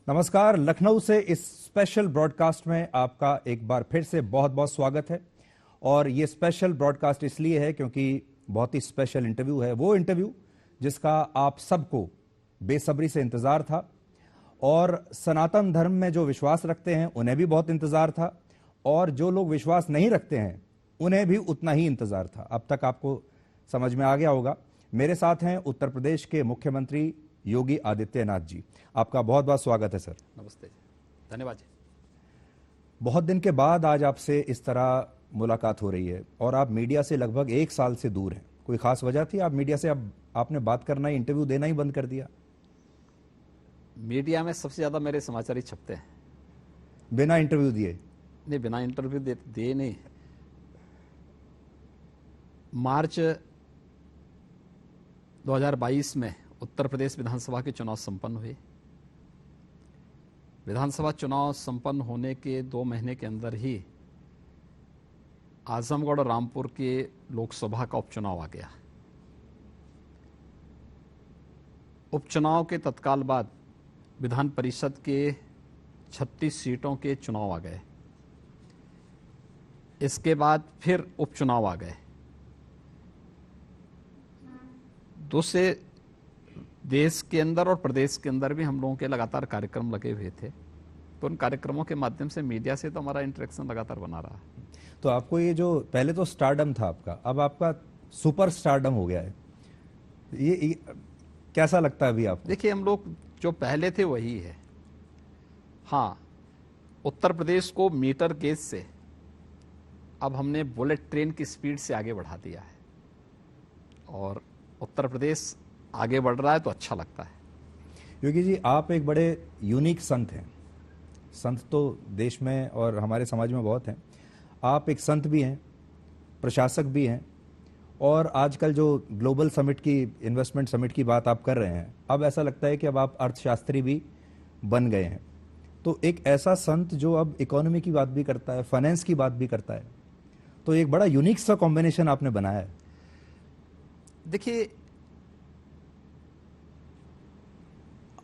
नमस्कार। लखनऊ से इस स्पेशल ब्रॉडकास्ट में आपका एक बार फिर से बहुत बहुत स्वागत है। और ये स्पेशल ब्रॉडकास्ट इसलिए है क्योंकि बहुत ही स्पेशल इंटरव्यू है, वो इंटरव्यू जिसका आप सबको बेसब्री से इंतजार था और सनातन धर्म में जो विश्वास रखते हैं उन्हें भी बहुत इंतजार था और जो लोग विश्वास नहीं रखते हैं उन्हें भी उतना ही इंतजार था। अब तक आपको समझ में आ गया होगा। मेरे साथ हैं उत्तर प्रदेश के मुख्यमंत्री योगी आदित्यनाथ जी। आपका बहुत बहुत स्वागत है सर। नमस्ते, धन्यवाद जी। बहुत दिन के बाद आज आपसे इस तरह मुलाकात हो रही है और आप मीडिया से लगभग 1 साल से दूर हैं। कोई खास वजह थी? आप मीडिया से अब आपने बात करना ही, इंटरव्यू देना ही बंद कर दिया? मीडिया में सबसे ज्यादा मेरे समाचार ही छपते हैं। बिना इंटरव्यू दिए? नहीं, बिना इंटरव्यू दे नहीं। मार्च 2022 में उत्तर प्रदेश विधानसभा के चुनाव संपन्न हुए। विधानसभा चुनाव संपन्न होने के 2 महीने के अंदर ही आजमगढ़ और रामपुर के लोकसभा का उपचुनाव आ गया। उपचुनाव के तत्काल बाद विधान परिषद के 36 सीटों के चुनाव आ गए। इसके बाद फिर उपचुनाव आ गए। दूसरे देश के अंदर और प्रदेश के अंदर भी हम लोगों के लगातार कार्यक्रम लगे हुए थे, तो उन कार्यक्रमों के माध्यम से मीडिया से तो हमारा इंटरेक्शन लगातार बना रहा है। तो आपको ये जो पहले तो स्टारडम था आपका, अब आपका सुपर स्टारडम हो गया है, ये कैसा लगता है अभी आपको? देखिए, हम लोग जो पहले थे वही है। हाँ, उत्तर प्रदेश को मीटर गेज से अब हमने बुलेट ट्रेन की स्पीड से आगे बढ़ा दिया है और उत्तर प्रदेश आगे बढ़ रहा है तो अच्छा लगता है। योगी जी, आप एक बड़े यूनिक संत हैं। संत तो देश में और हमारे समाज में बहुत हैं। आप एक संत भी हैं, प्रशासक भी हैं और आजकल जो ग्लोबल समिट की, इन्वेस्टमेंट समिट की बात आप कर रहे हैं, अब ऐसा लगता है कि अब आप अर्थशास्त्री भी बन गए हैं। तो एक ऐसा संत जो अब इकोनॉमी की बात भी करता है, फाइनेंस की बात भी करता है, तो एक बड़ा यूनिक सा कॉम्बिनेशन आपने बनाया है। देखिए,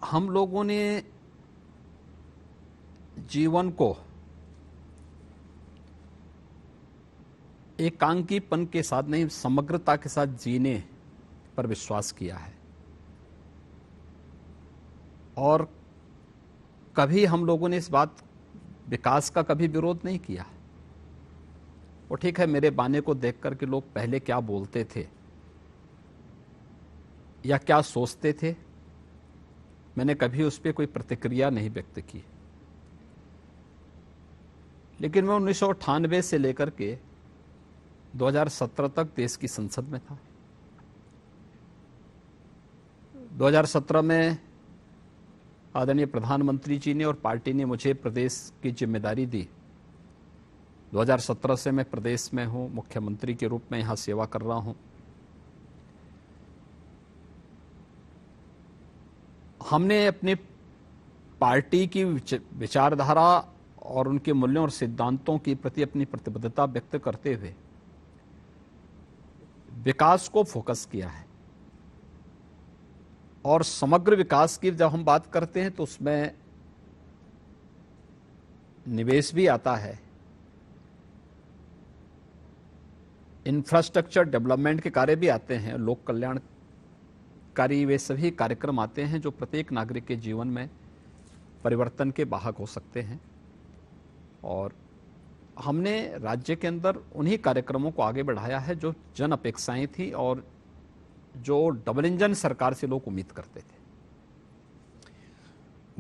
हम लोगों ने जीवन को एकांकीपन के साथ नहीं, समग्रता के साथ जीने पर विश्वास किया है और कभी हम लोगों ने इस बात विकास का कभी विरोध नहीं किया। वो ठीक है, मेरे बाने को देख करके लोग पहले क्या बोलते थे या क्या सोचते थे, मैंने कभी उस पर कोई प्रतिक्रिया नहीं व्यक्त की। लेकिन मैं 1998 से लेकर के 2017 तक देश की संसद में था। 2017 में आदरणीय प्रधानमंत्री जी ने और पार्टी ने मुझे प्रदेश की जिम्मेदारी दी। 2017 से मैं प्रदेश में हूं, मुख्यमंत्री के रूप में यहां सेवा कर रहा हूं। हमने अपनी पार्टी की विचारधारा और उनके मूल्यों और सिद्धांतों के प्रति अपनी प्रतिबद्धता व्यक्त करते हुए विकास को फोकस किया है और समग्र विकास की जब हम बात करते हैं तो उसमें निवेश भी आता है, इंफ्रास्ट्रक्चर डेवलपमेंट के कार्य भी आते हैं, लोक कल्याणकारी वे सभी कार्यक्रम आते हैं जो प्रत्येक नागरिक के जीवन में परिवर्तन के वाहक हो सकते हैं। और हमने राज्य के अंदर उन्हीं कार्यक्रमों को आगे बढ़ाया है जो जन अपेक्षाएं थी और जो डबल इंजन सरकार से लोग उम्मीद करते थे।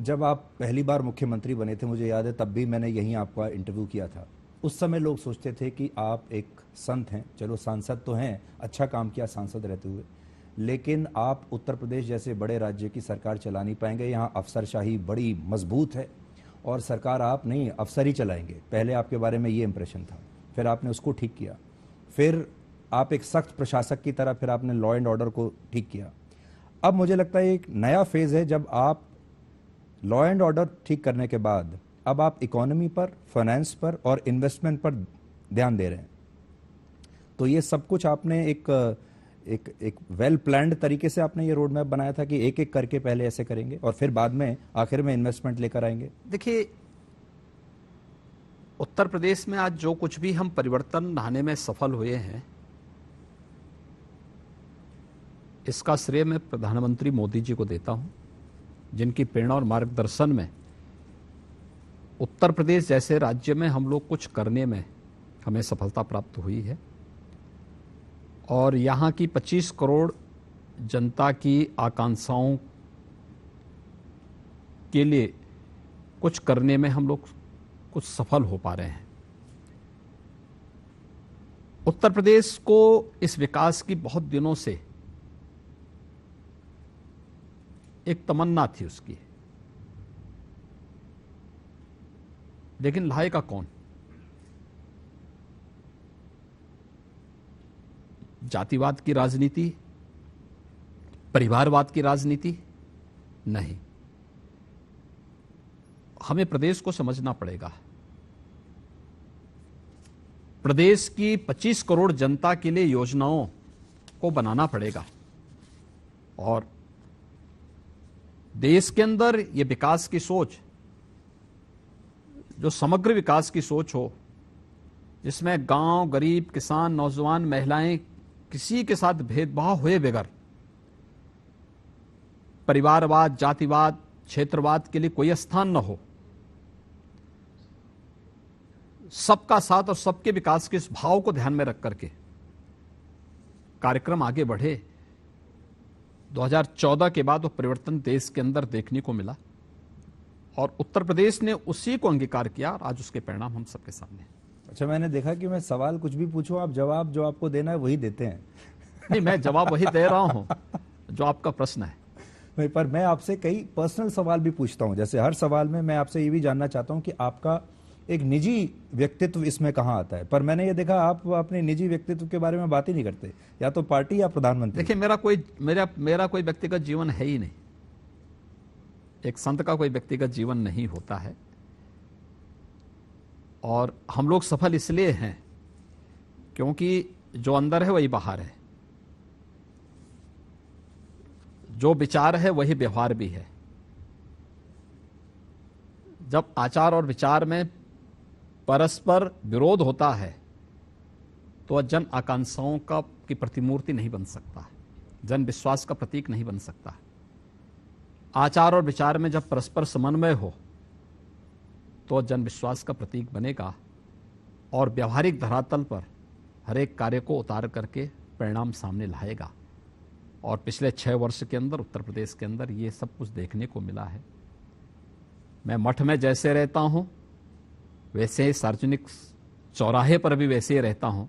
जब आप पहली बार मुख्यमंत्री बने थे, मुझे याद है, तब भी मैंने यहीं आपका इंटरव्यू किया था। उस समय लोग सोचते थे कि आप एक संत हैं, चलो सांसद तो हैं, अच्छा काम किया सांसद रहते हुए, लेकिन आप उत्तर प्रदेश जैसे बड़े राज्य की सरकार चला नहीं पाएंगे। यहाँ अफसरशाही बड़ी मजबूत है और सरकार आप नहीं, अफसर ही चलाएंगे। पहले आपके बारे में ये इंप्रेशन था, फिर आपने उसको ठीक किया, फिर आप एक सख्त प्रशासक की तरह फिर आपने लॉ एंड ऑर्डर को ठीक किया। अब मुझे लगता है एक नया फेज है जब आप लॉ एंड ऑर्डर ठीक करने के बाद अब आप इकोनॉमी पर, फाइनेंस पर और इन्वेस्टमेंट पर ध्यान दे रहे हैं। तो ये सब कुछ आपने एक वेल प्लान्ड तरीके से आपने ये रोड मैप बनाया था कि एक एक करके पहले ऐसे करेंगे और फिर बाद में आखिर में इन्वेस्टमेंट लेकर आएंगे? देखिए, उत्तर प्रदेश में आज जो कुछ भी हम परिवर्तन लाने में सफल हुए हैं, इसका श्रेय मैं प्रधानमंत्री मोदी जी को देता हूं, जिनकी प्रेरणा और मार्गदर्शन में उत्तर प्रदेश जैसे राज्य में हम लोग कुछ करने में हमें सफलता प्राप्त हुई है। और यहाँ की 25 करोड़ जनता की आकांक्षाओं के लिए कुछ करने में हम लोग कुछ सफल हो पा रहे हैं। उत्तर प्रदेश को इस विकास की बहुत दिनों से एक तमन्ना थी उसकी, लेकिन लाएगा कौन? जातिवाद की राजनीति, परिवारवाद की राजनीति नहीं। हमें प्रदेश को समझना पड़ेगा। प्रदेश की 25 करोड़ जनता के लिए योजनाओं को बनाना पड़ेगा और देश के अंदर ये विकास की सोच, जो समग्र विकास की सोच हो, जिसमें गांव, गरीब, किसान, नौजवान, महिलाएं, किसी के साथ भेदभाव हुए बगैर परिवारवाद, जातिवाद, क्षेत्रवाद के लिए कोई स्थान न हो, सबका साथ और सबके विकास के इस भाव को ध्यान में रख करके कार्यक्रम आगे बढ़े। 2014 के बाद वो परिवर्तन देश के अंदर देखने को मिला और उत्तर प्रदेश ने उसी को अंगीकार किया और आज उसके परिणाम हम सबके सामने। अच्छा, मैंने देखा कि मैं सवाल कुछ भी पूछूं, आप जवाब जो आपको देना है वही देते हैं। नहीं, मैं जवाब वही दे रहा हूं जो आपका प्रश्न है। पर मैं आपसे कई पर्सनल सवाल भी पूछता हूं। जैसे हर सवाल में मैं आपसे ये भी जानना चाहता हूं कि आपका एक निजी व्यक्तित्व इसमें कहां आता है। पर मैंने ये देखा आप अपने निजी व्यक्तित्व के बारे में बात ही नहीं करते, या तो पार्टी या प्रधानमंत्री। देखिए, मेरा कोई व्यक्तिगत जीवन है ही नहीं। एक संत का कोई व्यक्तिगत जीवन नहीं होता है और हम लोग सफल इसलिए हैं क्योंकि जो अंदर है वही बाहर है, जो विचार है वही व्यवहार भी है। जब आचार और विचार में परस्पर विरोध होता है तो जन आकांक्षाओं की प्रतिमूर्ति नहीं बन सकता, जन विश्वास का प्रतीक नहीं बन सकता। आचार और विचार में जब परस्पर समन्वय हो तो जन विश्वास का प्रतीक बनेगा और व्यवहारिक धरातल पर हर एक कार्य को उतार करके परिणाम सामने लाएगा। और पिछले 6 वर्ष के अंदर उत्तर प्रदेश के अंदर ये सब कुछ देखने को मिला है। मैं मठ में जैसे रहता हूं वैसे ही सार्वजनिक चौराहे पर भी वैसे ही रहता हूं।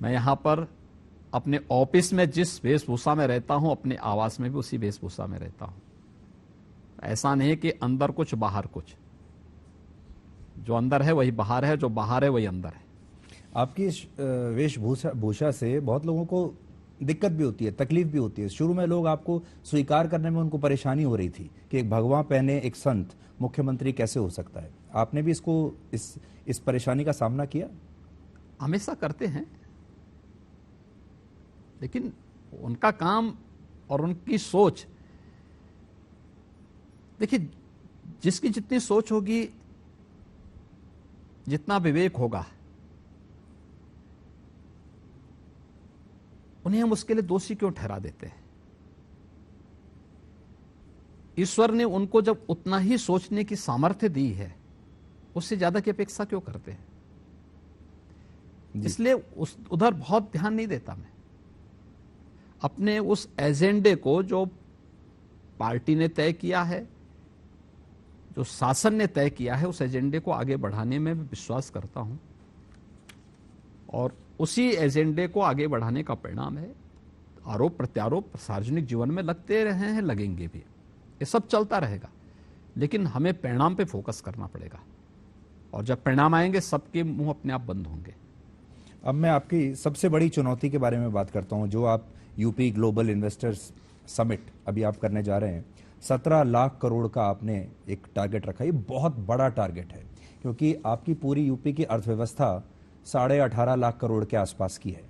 मैं यहां पर अपने ऑफिस में जिस वेशभूषा में रहता हूं, अपने आवास में भी उसी वेशभूषा में रहता हूं। ऐसा नहीं कि अंदर कुछ बाहर कुछ, जो अंदर है वही बाहर है, जो बाहर है वही अंदर है। आपकी वेशभूषा से बहुत लोगों को दिक्कत भी होती है, तकलीफ भी होती है। शुरू में लोग आपको स्वीकार करने में उनको परेशानी हो रही थी कि एक भगवा पहने एक संत मुख्यमंत्री कैसे हो सकता है। आपने भी इसको इस परेशानी का सामना किया? हमेशा करते हैं, लेकिन उनका काम और उनकी सोच, देखिए, जिसकी जितनी सोच होगी, जितना विवेक होगा, उन्हें हम उसके लिए दोषी क्यों ठहरा देते हैं? ईश्वर ने उनको जब उतना ही सोचने की सामर्थ्य दी है, उससे ज्यादा की अपेक्षा क्यों करते हैं? इसलिए उधर बहुत ध्यान नहीं देता मैं। अपने उस एजेंडे को जो पार्टी ने तय किया है, जो शासन ने तय किया है, उस एजेंडे को आगे बढ़ाने में विश्वास करता हूं और उसी एजेंडे को आगे बढ़ाने का परिणाम है आरोप प्रत्यारोप सार्वजनिक जीवन में लगते रहे हैं, लगेंगे भी। ये सब चलता रहेगा, लेकिन हमें परिणाम पे फोकस करना पड़ेगा और जब परिणाम आएंगे सबके मुंह अपने आप बंद होंगे। अब मैं आपकी सबसे बड़ी चुनौती के बारे में बात करता हूं, जो आप यूपी ग्लोबल इन्वेस्टर्स समिट अभी आप करने जा रहे हैं। 17 लाख करोड़ का आपने एक टारगेट रखा। ये बहुत बड़ा टारगेट है क्योंकि आपकी पूरी यूपी की अर्थव्यवस्था 18.5 लाख करोड़ के आसपास की है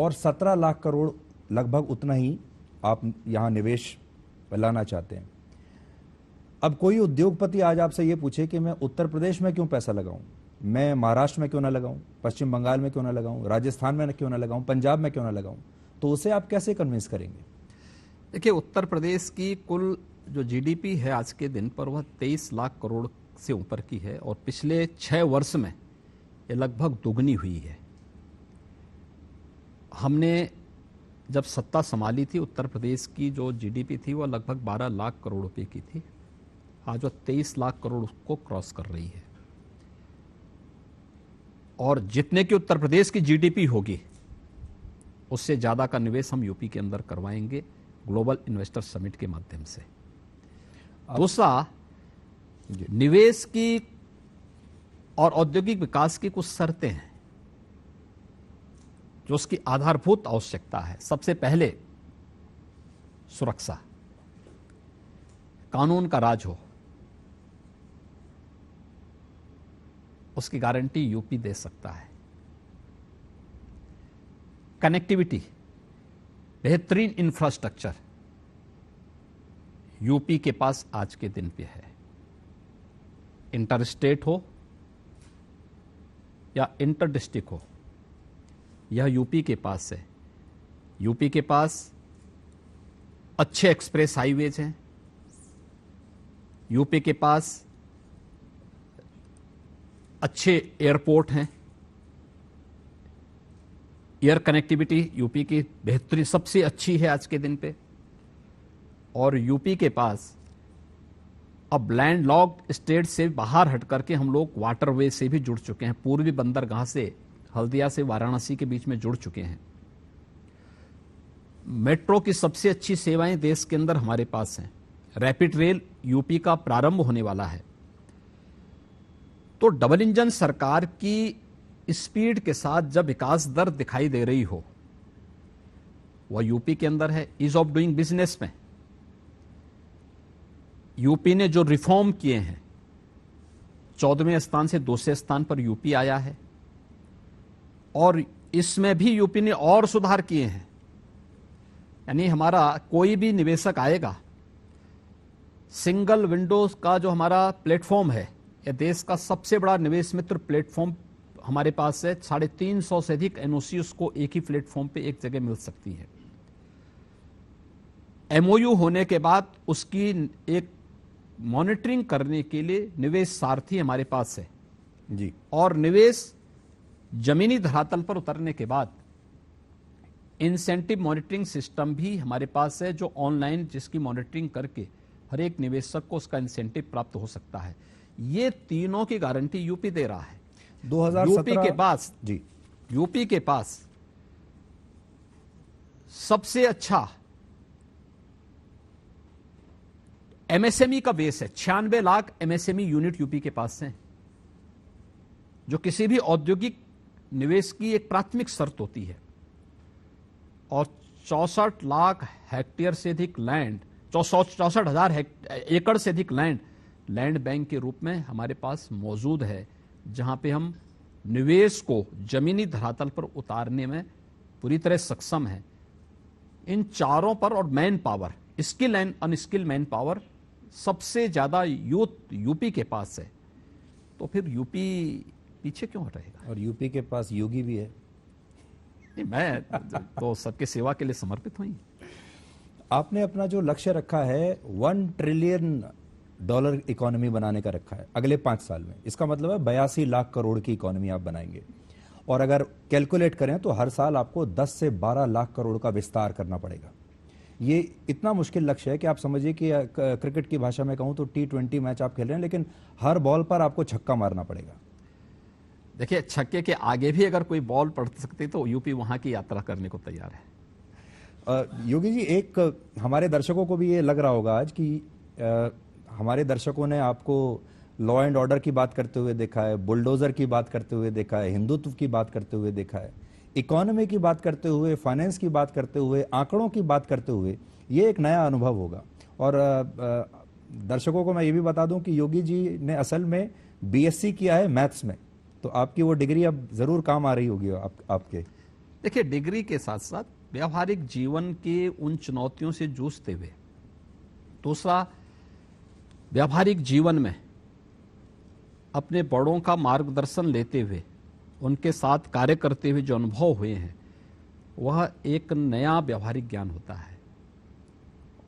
और 17 लाख करोड़ लगभग उतना ही आप यहां निवेश लाना चाहते हैं। अब कोई उद्योगपति आज आपसे ये पूछे कि मैं उत्तर प्रदेश में क्यों पैसा लगाऊं, मैं महाराष्ट्र में क्यों ना लगाऊं, पश्चिम बंगाल में क्यों ना लगाऊं, राजस्थान में क्यों ना लगाऊं, पंजाब में क्यों ना लगाऊं, तो उसे आप कैसे कन्विंस करेंगे? देखिए, उत्तर प्रदेश की कुल जो जीडीपी है आज के दिन पर वह 23 लाख करोड़ से ऊपर की है और पिछले 6 वर्ष में ये लगभग दुगनी हुई है। हमने जब सत्ता संभाली थी, उत्तर प्रदेश की जो जीडीपी थी वह लगभग 12 लाख करोड़ रुपए की थी। आज वह 23 लाख करोड़ को क्रॉस कर रही है और जितने की उत्तर प्रदेश की जीडीपी होगी उससे ज्यादा का निवेश हम यूपी के अंदर करवाएंगे ग्लोबल इन्वेस्टर समिट के माध्यम से। दूसरा, निवेश की और औद्योगिक विकास की कुछ शर्तें हैं जो उसकी आधारभूत आवश्यकता है। सबसे पहले सुरक्षा, कानून का राज हो, उसकी गारंटी यूपी दे सकता है। कनेक्टिविटी, बेहतरीन इंफ्रास्ट्रक्चर यूपी के पास आज के दिन पे है। इंटर स्टेट हो या इंटर डिस्ट्रिक्ट हो, यह यूपी के पास है। यूपी के पास अच्छे एक्सप्रेस हाईवेज हैं, यूपी के पास अच्छे एयरपोर्ट हैं, एयर कनेक्टिविटी यूपी की बेहतरीन सबसे अच्छी है आज के दिन पे। और यूपी के पास अब लैंड लॉक्ड स्टेट से बाहर हट करके हम लोग वाटरवे से भी जुड़ चुके हैं। पूर्वी बंदरगाह से हल्दिया से वाराणसी के बीच में जुड़ चुके हैं। मेट्रो की सबसे अच्छी सेवाएं देश के अंदर हमारे पास हैं। रैपिड रेल यूपी का प्रारंभ होने वाला है। तो डबल इंजन सरकार की स्पीड के साथ जब विकास दर दिखाई दे रही हो, वह यूपी के अंदर है। ईज ऑफ डूइंग बिजनेस में यूपी ने जो रिफॉर्म किए हैं, 14वें स्थान से दूसरे स्थान पर यूपी आया है और इसमें भी यूपी ने और सुधार किए हैं। यानी हमारा कोई भी निवेशक आएगा, सिंगल विंडोज का जो हमारा प्लेटफॉर्म है, यह देश का सबसे बड़ा निवेश मित्र प्लेटफॉर्म हमारे पास है। 350 से अधिक एनओसी उसको एक ही प्लेटफॉर्म पे एक जगह मिल सकती है। एमओयू होने के बाद उसकी एक मॉनिटरिंग करने के लिए निवेश सारथी हमारे पास है जी। और निवेश जमीनी धरातल पर उतरने के बाद इंसेंटिव मॉनिटरिंग सिस्टम भी हमारे पास है, जो ऑनलाइन जिसकी मॉनिटरिंग करके हर एक निवेशक को उसका इंसेंटिव प्राप्त हो सकता है। ये तीनों की गारंटी यूपी दे रहा है। 2017 यूपी के पास जी, यूपी के पास सबसे अच्छा एमएसएमई का बेस है। 96 लाख एमएसएमई यूनिट यूपी के पास हैं, जो किसी भी औद्योगिक निवेश की एक प्राथमिक शर्त होती है। और 64 लाख हेक्टेयर से अधिक लैंड, 64,000 एकड़ से अधिक लैंड बैंक के रूप में हमारे पास मौजूद है, जहां पे हम निवेश को जमीनी धरातल पर उतारने में पूरी तरह सक्षम है। इन चारों पर और man power, skill and unskilled man power सबसे ज्यादा यूथ यूपी के पास है। तो फिर यूपी पीछे क्यों रहेगा? और यूपी के पास योगी भी है। नहीं, मैं तो सबके सेवा के लिए समर्पित हुई। आपने अपना जो लक्ष्य रखा है $1 ट्रिलियन इकोनॉमी बनाने का रखा है अगले 5 साल में। इसका मतलब है 82 लाख करोड़ की इकोनॉमी आप बनाएंगे। और अगर कैलकुलेट करें तो हर साल आपको 10 से 12 लाख करोड़ का विस्तार करना पड़ेगा। ये इतना मुश्किल लक्ष्य है कि आप समझिए कि क्रिकेट की भाषा में कहूं तो T20 मैच आप खेल रहे हैं, लेकिन हर बॉल पर आपको छक्का मारना पड़ेगा। देखिए, छक्के के आगे भी अगर कोई बॉल पड़ सकती तो यूपी वहां की यात्रा करने को तैयार है। योगी जी, एक हमारे दर्शकों को भी ये लग रहा होगा आज कि हमारे दर्शकों ने आपको लॉ एंड ऑर्डर की बात करते हुए देखा है, बुलडोजर की बात करते हुए देखा है, हिंदुत्व की बात करते हुए देखा है, इकोनॉमी की बात करते हुए, फाइनेंस की बात करते हुए, आंकड़ों की बात करते हुए। ये एक नया अनुभव होगा। और दर्शकों को मैं ये भी बता दूं कि योगी जी ने असल में BSc किया है मैथ्स में, तो आपकी वो डिग्री अब जरूर काम आ रही होगी आपके। देखिए, डिग्री के साथ साथ व्यावहारिक जीवन के उन चुनौतियों से जूझते हुए, दूसरा व्यावहारिक जीवन में अपने बड़ों का मार्गदर्शन लेते हुए, उनके साथ कार्य करते हुए जो अनुभव हुए हैं, वह एक नया व्यावहारिक ज्ञान होता है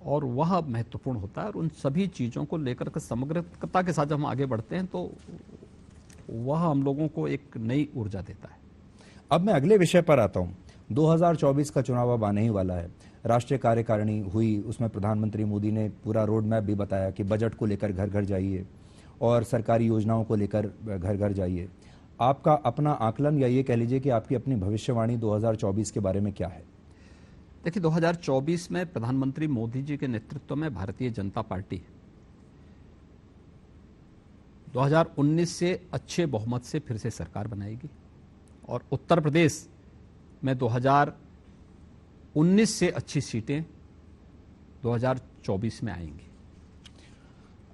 और वह महत्वपूर्ण होता है। और उन सभी चीज़ों को लेकर के समग्रता के साथ जब हम आगे बढ़ते हैं तो वह हम लोगों को एक नई ऊर्जा देता है। अब मैं अगले विषय पर आता हूं। 2024 का चुनाव अब आने ही वाला है। राष्ट्रीय कार्यकारिणी हुई, उसमें प्रधानमंत्री मोदी ने पूरा रोड मैप भी बताया कि बजट को लेकर घर घर जाइए और सरकारी योजनाओं को लेकर घर घर जाइए। आपका अपना आकलन या ये कह लीजिए कि आपकी अपनी भविष्यवाणी 2024 के बारे में क्या है? देखिए, 2024 में प्रधानमंत्री मोदी जी के नेतृत्व में भारतीय जनता पार्टी 2019 से अच्छे बहुमत से फिर से सरकार बनाएगी और उत्तर प्रदेश में 2019 से अच्छी सीटें 2024 में आएंगी।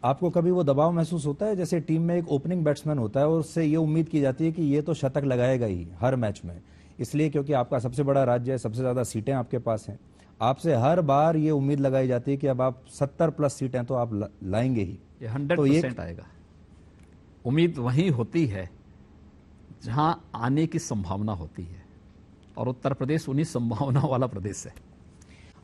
आपको कभी वो दबाव महसूस होता है, जैसे टीम में एक ओपनिंग बैट्समैन होता है और उससे ये उम्मीद की जाती है कि ये तो शतक लगाएगा ही हर मैच में, इसलिए क्योंकि आपका सबसे बड़ा राज्य है, सबसे ज़्यादा सीटें आपके पास हैं, आपसे हर बार ये उम्मीद लगाई जाती है कि अब आप 70 प्लस सीटें तो आप लाएंगे ही। ये 100% आएगा। उम्मीद वहीं होती है जहां आने की संभावना होती है और उत्तर प्रदेश उन्हीं संभावना वाला प्रदेश है।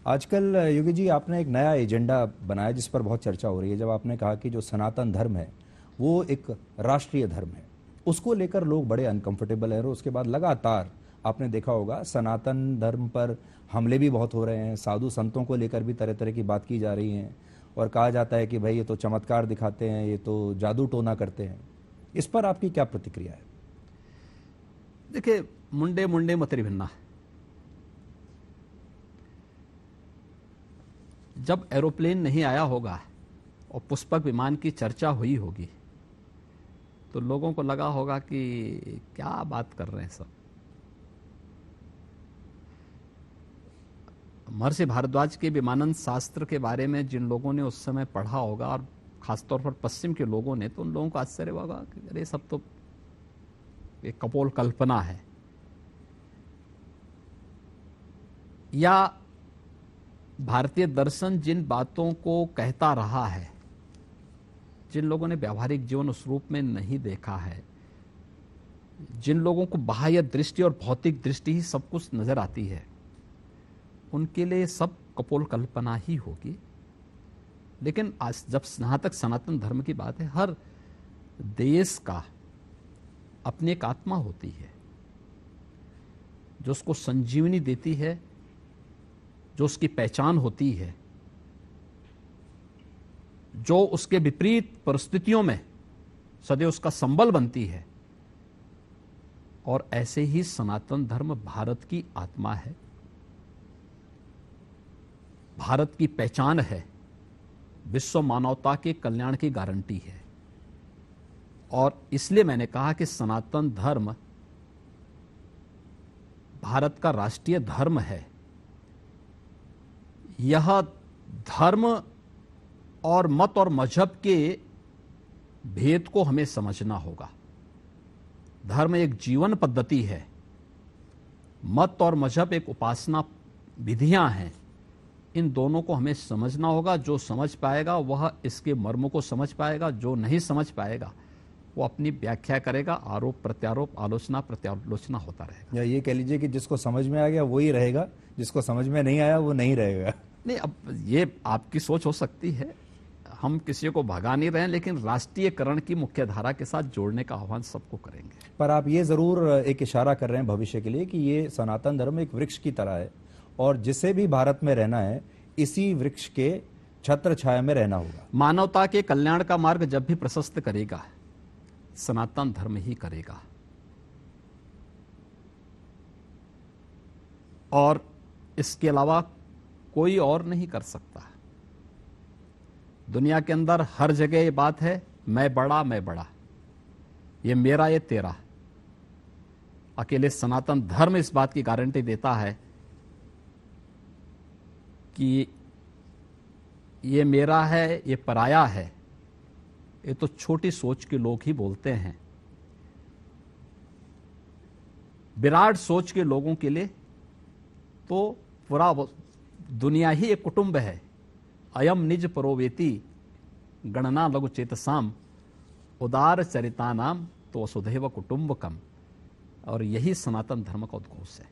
आजकल योगी जी आपने एक नया एजेंडा बनाया जिस पर बहुत चर्चा हो रही है, जब आपने कहा कि जो सनातन धर्म है वो एक राष्ट्रीय धर्म है, उसको लेकर लोग बड़े अनकंफर्टेबल हैं। और उसके बाद लगातार आपने देखा होगा सनातन धर्म पर हमले भी बहुत हो रहे हैं, साधु संतों को लेकर भी तरह तरह की बात की जा रही हैं और कहा जाता है कि भाई ये तो चमत्कार दिखाते हैं, ये तो जादू टोना करते हैं। इस पर आपकी क्या प्रतिक्रिया है? देखिए, मुंडे मुंडे मतरी भिन्ना। जब एरोप्लेन नहीं आया होगा और पुष्पक विमान की चर्चा हुई होगी तो लोगों को लगा होगा कि क्या बात कर रहे हैं सब। महर्षि भारद्वाज के विमानन शास्त्र के बारे में जिन लोगों ने उस समय पढ़ा होगा और खासतौर पर पश्चिम के लोगों ने, तो उन लोगों को आश्चर्य होगा कि अरे सब तो एक कपोल कल्पना है। या भारतीय दर्शन जिन बातों को कहता रहा है, जिन लोगों ने व्यावहारिक जीवन उस रूप में नहीं देखा है, जिन लोगों को बाह्य दृष्टि और भौतिक दृष्टि ही सब कुछ नजर आती है, उनके लिए सब कपोल कल्पना ही होगी। लेकिन आज जब जहां तक सनातन धर्म की बात है, हर देश का अपनी एक आत्मा होती है जो उसको संजीवनी देती है, जो उसकी पहचान होती है, जो उसके विपरीत परिस्थितियों में सदैव उसका संबल बनती है। और ऐसे ही सनातन धर्म भारत की आत्मा है, भारत की पहचान है, विश्व मानवता के कल्याण की गारंटी है। और इसलिए मैंने कहा कि सनातन धर्म भारत का राष्ट्रीय धर्म है। यह धर्म और मत और मजहब के भेद को हमें समझना होगा। धर्म एक जीवन पद्धति है, मत और मजहब एक उपासना विधियां हैं। इन दोनों को हमें समझना होगा। जो समझ पाएगा वह इसके मर्म को समझ पाएगा, जो नहीं समझ पाएगा वो अपनी व्याख्या करेगा, आरोप प्रत्यारोप, आलोचना प्रत्यालोचना होता रहेगा। या ये कह लीजिए कि जिसको समझ में आ गया वही रहेगा, जिसको समझ में नहीं आया वो नहीं रहेगा। नहीं, अब ये आपकी सोच हो सकती है, हम किसी को भगा नहीं रहे हैं, लेकिन राष्ट्रीयकरण की मुख्य धारा के साथ जोड़ने का आह्वान सबको करेंगे। पर आप ये जरूर एक इशारा कर रहे हैं भविष्य के लिए कि ये सनातन धर्म एक वृक्ष की तरह है और जिसे भी भारत में रहना है इसी वृक्ष के छत्र छाया में रहना होगा। मानवता के कल्याण का मार्ग जब भी प्रशस्त करेगा, सनातन धर्म ही करेगा। और इसके अलावा कोई और नहीं कर सकता। दुनिया के अंदर हर जगह ये बात है, मैं बड़ा, ये मेरा ये तेरा। अकेले सनातन धर्म इस बात की गारंटी देता है कि ये मेरा है, ये पराया है। ये तो छोटी सोच के लोग ही बोलते हैं। विराट सोच के लोगों के लिए तो पूरा दुनिया ही एक कुटुंब है। अयम निज परोवेति गणना लघु चेतसाम उदार चरितानाम तो वसुधैव कुटुंबकम। और यही सनातन धर्म का उद्घोष है।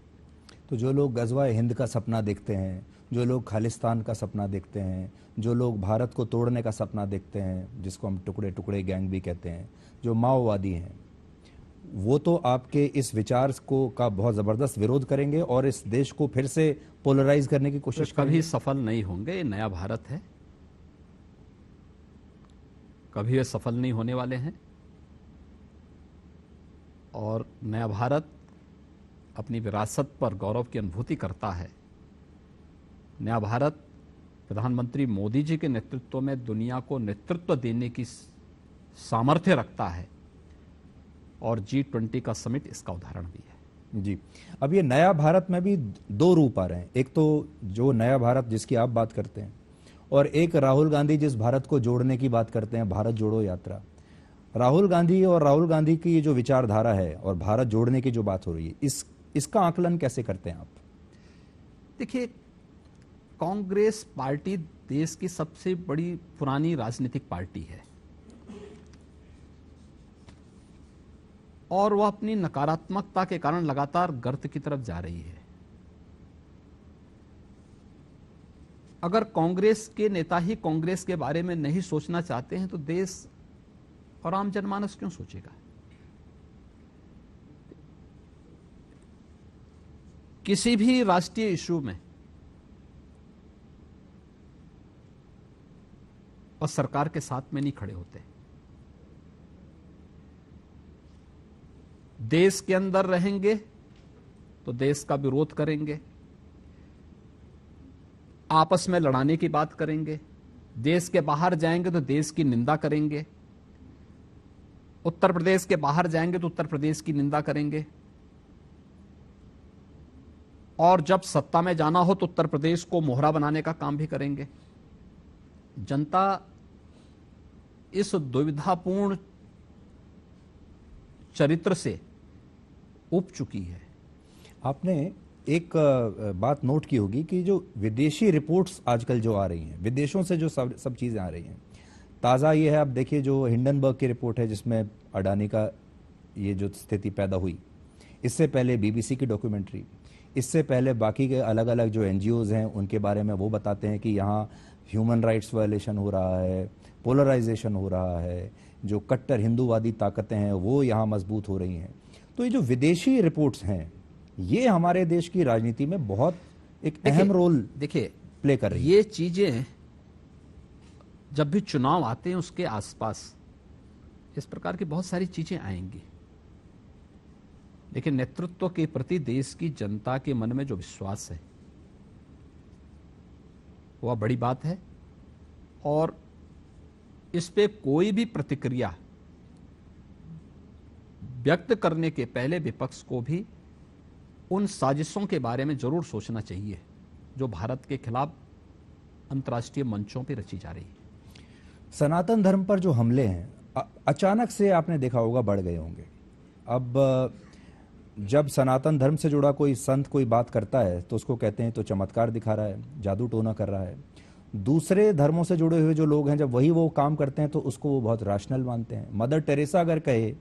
तो जो लोग गज़वाए हिंद का सपना देखते हैं, जो लोग खालिस्तान का सपना देखते हैं, जो लोग भारत को तोड़ने का सपना देखते हैं, जिसको हम टुकड़े टुकड़े गैंग भी कहते हैं, जो माओवादी हैं, वो तो आपके इस विचार को का बहुत ज़बरदस्त विरोध करेंगे और इस देश को फिर से पोलराइज करने की कोशिश तो करेंगे। कभी सफल नहीं होंगे। ये नया भारत है, कभी वे सफल नहीं होने वाले हैं। और नया भारत अपनी विरासत पर गौरव की अनुभूति करता है। नया भारत प्रधानमंत्री मोदी जी के नेतृत्व में दुनिया को नेतृत्व देने की सामर्थ्य रखता है और G20 का समिट इसका उदाहरण भी है। जी, अब ये नया भारत में भी दो रूप आ रहे हैं। एक तो जो नया भारत जिसकी आप बात करते हैं, और एक राहुल गांधी जिस भारत को जोड़ने की बात करते हैं, भारत जोड़ो यात्रा। राहुल गांधी और राहुल गांधी की जो विचारधारा है और भारत जोड़ने की जो बात हो रही है, इसका आकलन कैसे करते हैं आप? देखिए, कांग्रेस पार्टी देश की सबसे बड़ी पुरानी राजनीतिक पार्टी है और वह अपनी नकारात्मकता के कारण लगातार गर्त की तरफ जा रही है। अगर कांग्रेस के नेता ही कांग्रेस के बारे में नहीं सोचना चाहते हैं तो देश और आम जनमानस क्यों सोचेगा? किसी भी राष्ट्रीय इशू में और सरकार के साथ में नहीं खड़े होते। देश के अंदर रहेंगे तो देश का विरोध करेंगे, आपस में लड़ाने की बात करेंगे। देश के बाहर जाएंगे तो देश की निंदा करेंगे। उत्तर प्रदेश के बाहर जाएंगे तो उत्तर प्रदेश की निंदा करेंगे। और जब सत्ता में जाना हो तो उत्तर प्रदेश को मोहरा बनाने का काम भी करेंगे। जनता इस दुविधापूर्ण चरित्र से उब चुकी है। आपने एक बात नोट की होगी कि जो विदेशी रिपोर्ट्स आजकल जो आ रही हैं, विदेशों से जो सब चीज़ें आ रही हैं, ताज़ा ये है, आप देखिए जो हिंडनबर्ग की रिपोर्ट है जिसमें अडानी का ये जो स्थिति पैदा हुई, इससे पहले बीबीसी की डॉक्यूमेंट्री, इससे पहले बाकी के अलग अलग जो एनजीओज़ हैं उनके बारे में वो बताते हैं कि यहाँ ह्यूमन राइट्स वायलेशन हो रहा है, पोलराइजेशन हो रहा है, जो कट्टर हिंदूवादी ताकतें हैं वो यहाँ मजबूत हो रही हैं। तो ये जो विदेशी रिपोर्ट्स हैं ये हमारे देश की राजनीति में बहुत एक अहम रोल देखिए प्ले कर रही है। ये चीजें जब भी चुनाव आते हैं उसके आसपास इस प्रकार की बहुत सारी चीजें आएंगी, लेकिन नेतृत्व के प्रति देश की जनता के मन में जो विश्वास है वह बड़ी बात है। और इस पे कोई भी प्रतिक्रिया व्यक्त करने के पहले विपक्ष को भी उन साजिशों के बारे में जरूर सोचना चाहिए जो भारत के खिलाफ अंतर्राष्ट्रीय मंचों पर रची जा रही है। सनातन धर्म पर जो हमले हैं अचानक से आपने देखा होगा बढ़ गए होंगे। अब जब सनातन धर्म से जुड़ा कोई संत कोई बात करता है तो उसको कहते हैं तो चमत्कार दिखा रहा है, जादू टोना कर रहा है। दूसरे धर्मों से जुड़े हुए जो लोग हैं जब वही वो काम करते हैं तो उसको वो बहुत राशनल मानते हैं। मदर टेरेसा अगर कहे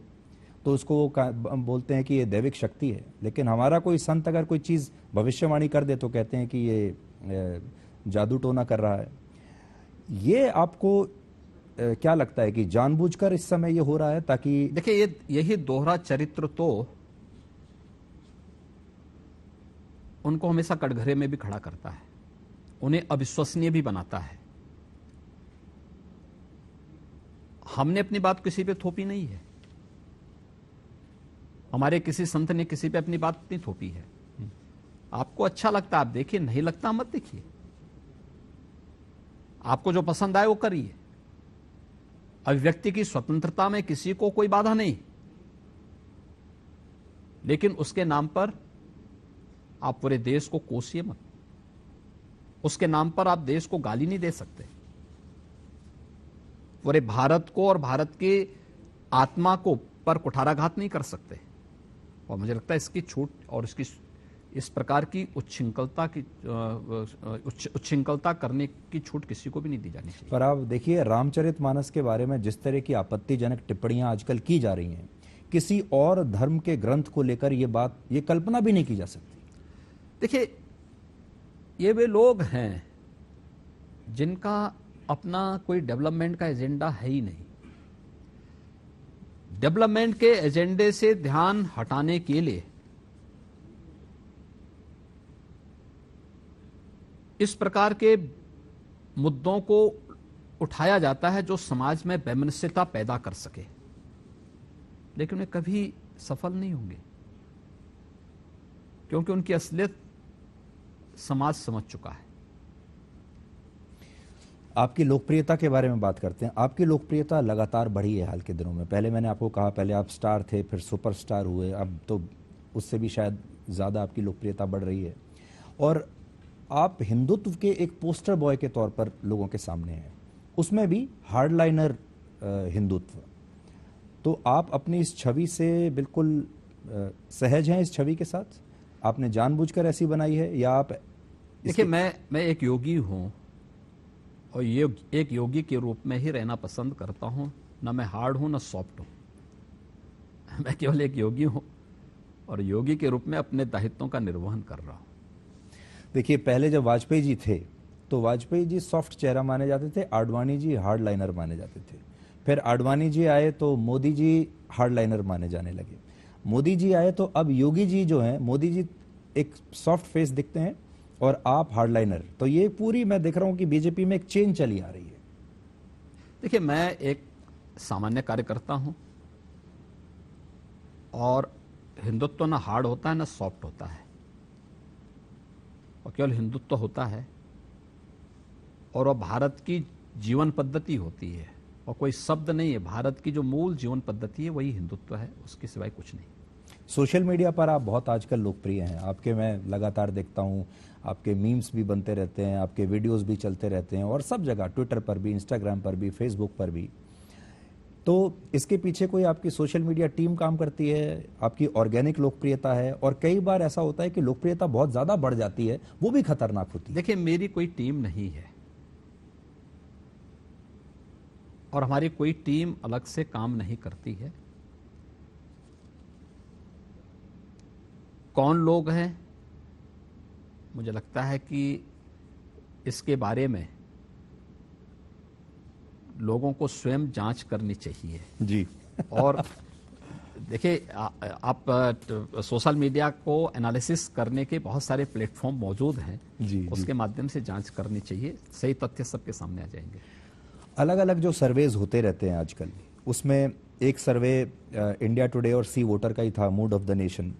तो उसको वो बोलते हैं कि ये दैविक शक्ति है, लेकिन हमारा कोई संत अगर कोई चीज़ भविष्यवाणी कर दे तो कहते हैं कि ये जादू टोना कर रहा है। ये आपको क्या लगता है कि जानबूझकर इस समय ये हो रहा है ताकि? देखिए यही दोहरा चरित्र तो उनको हमेशा कटघरे में भी खड़ा करता है, उन्हें अविश्वसनीय भी बनाता है। हमने अपनी बात किसी पे थोपी नहीं है, हमारे किसी संत ने किसी पे अपनी बात नहीं थोपी है। आपको अच्छा लगता है आप देखिए, नहीं लगता मत देखिए। आपको जो पसंद आए वो करिए। अभिव्यक्ति की स्वतंत्रता में किसी को कोई बाधा नहीं, लेकिन उसके नाम पर आप पूरे देश को कोसिए मत। उसके नाम पर आप देश को गाली नहीं दे सकते। पूरे भारत को और भारत की आत्मा को पर कुठाराघात नहीं कर सकते। और मुझे लगता है इसकी छूट और इसकी इस प्रकार की उच्छृंखलता करने की छूट किसी को भी नहीं दी जानी चाहिए। पर आप देखिए, रामचरितमानस के बारे में जिस तरह की आपत्तिजनक टिप्पणियां आजकल की जा रही हैं, किसी और धर्म के ग्रंथ को लेकर ये कल्पना भी नहीं की जा सकती। देखिए, ये वे लोग हैं जिनका अपना कोई डेवलपमेंट का एजेंडा है ही नहीं। डेवलपमेंट के एजेंडे से ध्यान हटाने के लिए इस प्रकार के मुद्दों को उठाया जाता है जो समाज में वैमनस्यता पैदा कर सके, लेकिन वे कभी सफल नहीं होंगे, क्योंकि उनकी असलियत समाज समझ चुका है। आपकी लोकप्रियता के बारे में बात करते हैं। आपकी लोकप्रियता लगातार बढ़ी है हाल के दिनों में। पहले मैंने आपको कहा, पहले आप स्टार थे, फिर सुपरस्टार हुए, अब तो उससे भी शायद ज़्यादा आपकी लोकप्रियता बढ़ रही है। और आप हिंदुत्व के एक पोस्टर बॉय के तौर पर लोगों के सामने हैं, उसमें भी हार्डलाइनर हिंदुत्व। तो आप अपनी इस छवि से बिल्कुल सहज हैं इस छवि के साथ? आपने जानबूझकर ऐसी बनाई है या आप? देखिए, मैं एक योगी हूं और ये एक योगी के रूप में ही रहना पसंद करता हूं। ना मैं हार्ड हूं ना सॉफ्ट हूं। मैं केवल एक योगी हूं और योगी के रूप में अपने दायित्वों का निर्वहन कर रहा हूं। देखिए, पहले जब वाजपेयी जी थे तो वाजपेयी जी सॉफ्ट चेहरा माने जाते थे, आडवाणी जी हार्ड लाइनर माने जाते थे। फिर आडवाणी जी आए तो मोदी जी हार्ड लाइनर माने जाने लगे। मोदी जी आए तो अब योगी जी जो हैं, मोदी जी एक सॉफ्ट फेस दिखते हैं और आप हार्ड लाइनर। तो ये पूरी मैं देख रहा हूं कि बीजेपी में एक चेंज चली आ रही है। देखिए, मैं एक सामान्य कार्यकर्ता हूं और हिंदुत्व ना हार्ड होता है ना सॉफ्ट होता है, और केवल हिंदुत्व होता है और वह भारत की जीवन पद्धति होती है और कोई शब्द नहीं है। भारत की जो मूल जीवन पद्धति है वही हिंदुत्व है, उसके सिवाय कुछ नहीं। सोशल मीडिया पर आप बहुत आजकल लोकप्रिय हैं। आपके मैं लगातार देखता हूं, आपके मीम्स भी बनते रहते हैं, आपके वीडियोस भी चलते रहते हैं और सब जगह, ट्विटर पर भी, इंस्टाग्राम पर भी, फेसबुक पर भी। तो इसके पीछे कोई आपकी सोशल मीडिया टीम काम करती है? आपकी ऑर्गेनिक लोकप्रियता है? और कई बार ऐसा होता है कि लोकप्रियता बहुत ज्यादा बढ़ जाती है, वो भी खतरनाक होती है। देखिए, मेरी कोई टीम नहीं है और हमारी कोई टीम अलग से काम नहीं करती है। कौन लोग हैं, मुझे लगता है कि इसके बारे में लोगों को स्वयं जांच करनी चाहिए जी। और देखिए, आप सोशल मीडिया को एनालिसिस करने के बहुत सारे प्लेटफॉर्म मौजूद हैं जी, उसके माध्यम से जांच करनी चाहिए, सही तथ्य सबके सामने आ जाएंगे। अलग अलग जो सर्वेज होते रहते हैं आजकल, उसमें एक सर्वे इंडिया टुडे और सी वोटर का ही था, मूड ऑफ द नेशन।